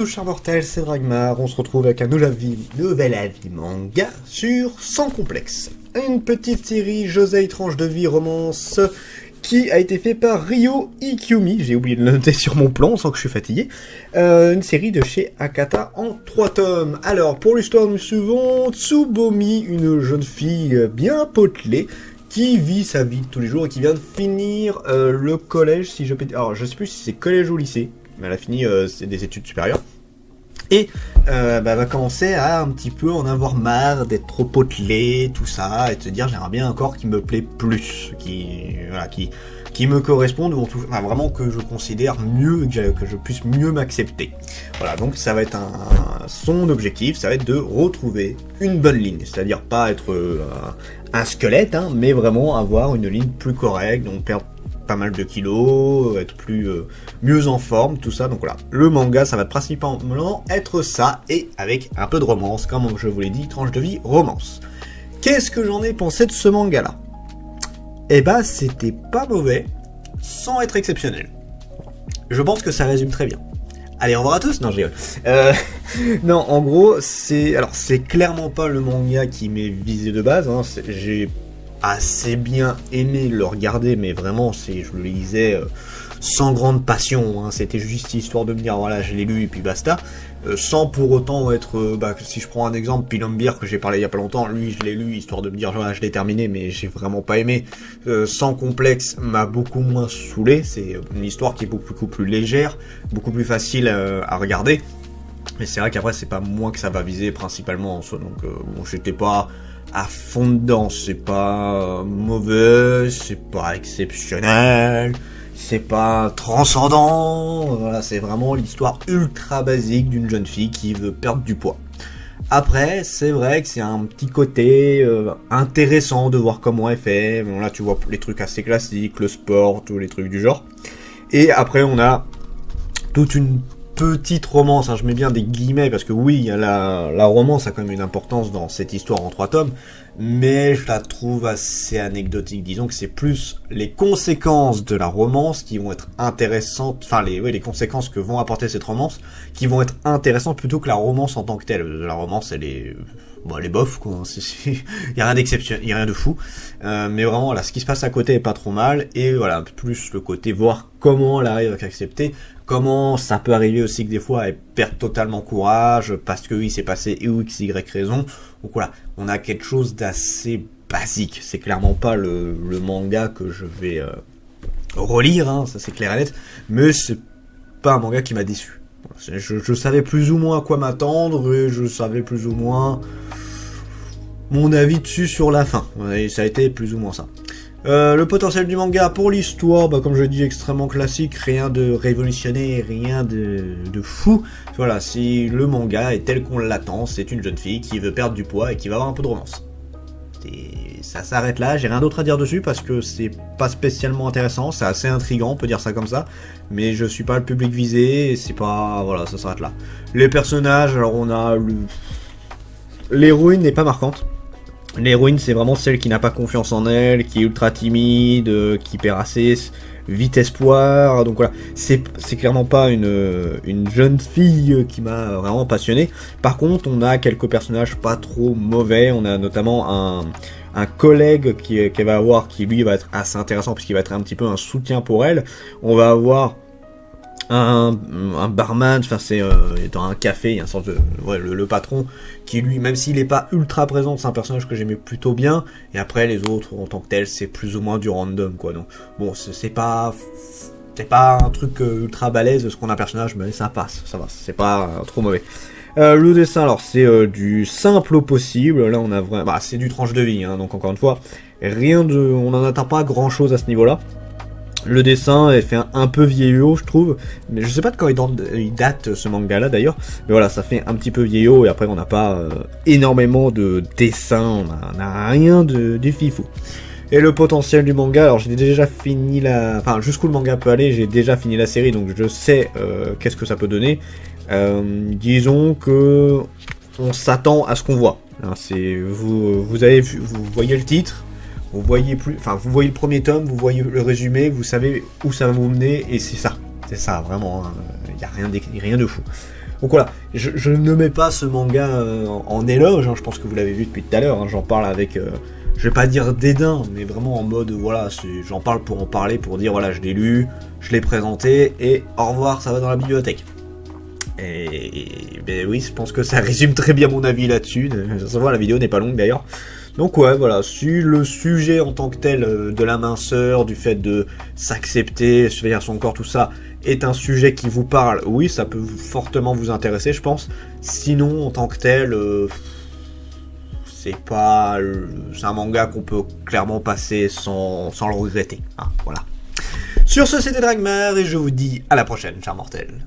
tous chers mortels, c'est Dragmar, on se retrouve avec un nouvel avis manga sur Sans Complexe. Une petite série Josei tranche de vie romance qui a été fait par Ryo Ikumi, j'ai oublié de le noter sur mon plan sans que je suis fatigué. Une série de chez Akata en 3 tomes. Alors pour l'histoire nous suivons Tsubomi, une jeune fille bien potelée, qui vit sa vie de tous les jours et qui vient de finir le collège, si je peux dire. Alors je sais plus si c'est collège ou lycée, mais elle a fini des études supérieures. Et va commencer à un petit peu en avoir marre d'être trop potelé, tout ça, et de se dire j'aimerais bien un corps qui me plaît plus, qui me corresponde, ou vraiment que je considère mieux, que je puisse mieux m'accepter. Voilà, donc ça va être son objectif, ça va être de retrouver une bonne ligne, c'est-à-dire pas être un squelette, hein, mais vraiment avoir une ligne plus correcte, donc perdre pas mal de kilos, être mieux en forme, tout ça. Donc voilà, le manga ça va principalement être ça, et avec un peu de romance, comme je vous l'ai dit, tranche de vie romance. Qu'est-ce que j'en ai pensé de ce manga là? Eh ben c'était pas mauvais, sans être exceptionnel. Je pense que ça résume très bien. Allez, au revoir à tous. Non, je rigole. Non, en gros, c'est clairement pas le manga qui m'est visé de base, hein. J'ai assez bien aimé le regarder, mais vraiment, je le lisais sans grande passion, hein. C'était juste histoire de me dire, voilà, je l'ai lu et puis basta. Sans pour autant être, si je prends un exemple, Pilambir, que j'ai parlé il y a pas longtemps, lui, je l'ai lu histoire de me dire, voilà, je l'ai terminé, mais j'ai vraiment pas aimé. Sans Complexe m'a beaucoup moins saoulé, c'est une histoire qui est beaucoup plus légère, beaucoup plus facile à regarder. Mais c'est vrai qu'après, c'est pas moi que ça va viser principalement en soi, donc bon, j'étais pas à fond dedans, c'est pas mauvais, c'est pas exceptionnel, c'est pas transcendant, voilà, c'est vraiment l'histoire ultra basique d'une jeune fille qui veut perdre du poids. Après, c'est vrai que c'est un petit côté intéressant de voir comment elle fait. Bon, là, tu vois les trucs assez classiques, le sport, tous les trucs du genre. Et après, on a toute une petite romance, hein, je mets bien des guillemets parce que oui, la romance a quand même une importance dans cette histoire en 3 tomes, mais je la trouve assez anecdotique. Disons que c'est plus les conséquences de la romance qui vont être intéressantes, enfin les conséquences que vont apporter cette romance qui vont être intéressantes plutôt que la romance en tant que telle. La romance, elle est bof, quoi. Y a rien d'exceptionnel, y a rien de fou. Mais vraiment, là, ce qui se passe à côté est pas trop mal, et voilà, plus le côté voir comment elle arrive à accepter. Comment ça peut arriver aussi que des fois elle perd totalement courage parce que oui, c'est passé X, Y raison. Donc voilà, on a quelque chose d'assez basique. C'est clairement pas le manga que je vais relire, hein, ça c'est clair et net. Mais c'est pas un manga qui m'a déçu. Je savais plus ou moins à quoi m'attendre et je savais plus ou moins mon avis dessus sur la fin. Et ça a été plus ou moins ça. Le potentiel du manga pour l'histoire, comme je dis, extrêmement classique, rien de révolutionnaire, rien de fou. Voilà, si le manga est tel qu'on l'attend, c'est une jeune fille qui veut perdre du poids et qui va avoir un peu de romance. Et ça s'arrête là, j'ai rien d'autre à dire dessus parce que c'est pas spécialement intéressant, c'est assez intriguant, on peut dire ça comme ça, mais je suis pas le public visé, et c'est pas... Voilà, ça s'arrête là. Les personnages, alors on a... L'héroïne n'est pas marquante. L'héroïne, c'est vraiment celle qui n'a pas confiance en elle, qui est ultra timide, qui perd assez vite espoir. Donc voilà, c'est clairement pas une jeune fille qui m'a vraiment passionné. Par contre, on a quelques personnages pas trop mauvais. On a notamment un collègue qu'elle va avoir, qui lui va être assez intéressant puisqu'il va être un petit peu un soutien pour elle. On va avoir un barman, enfin c'est dans un café, il y a un sorte de le patron qui lui, même s'il est pas ultra présent, c'est un personnage que j'aimais plutôt bien. Et après les autres en tant que tel, c'est plus ou moins du random, quoi. Donc bon, c'est pas un truc ultra balèze ce qu'on a un personnage, mais ça passe, ça va, c'est pas trop mauvais. Le dessin, alors c'est du simple au possible. Là on a vraiment, c'est du tranche de vie, hein, donc encore une fois, on n'en atteint pas grand chose à ce niveau là. Le dessin est fait un peu vieillot, je trouve, mais je sais pas de quand il date ce manga là d'ailleurs, mais voilà, ça fait un petit peu vieillot, et après on n'a pas énormément de dessins, on n'a rien de fifou. Et le potentiel du manga, alors j'ai déjà fini jusqu'où le manga peut aller, j'ai déjà fini la série, donc je sais qu'est-ce que ça peut donner. Disons que on s'attend à ce qu'on voit. Alors, vous voyez le titre. Vous voyez le premier tome, vous voyez le résumé, vous savez où ça va vous mener, et c'est ça, vraiment, il n'y a rien de fou. Donc voilà, je ne mets pas ce manga en éloge, hein, je pense que vous l'avez vu depuis tout à l'heure, hein, j'en parle avec, je vais pas dire dédain, mais vraiment en mode, voilà, j'en parle pour en parler, pour dire, voilà, je l'ai lu, je l'ai présenté, et au revoir, ça va dans la bibliothèque. Et ben oui, je pense que ça résume très bien mon avis là-dessus, ça se voit, la vidéo n'est pas longue d'ailleurs. Donc ouais, voilà, si le sujet en tant que tel de la minceur, du fait de s'accepter, surveiller son corps, tout ça, est un sujet qui vous parle, oui, ça peut fortement vous intéresser, je pense. Sinon, en tant que tel, c'est un manga qu'on peut clairement passer sans le regretter. Hein, voilà. Sur ce, c'était Dragmar, et je vous dis à la prochaine, chers mortels.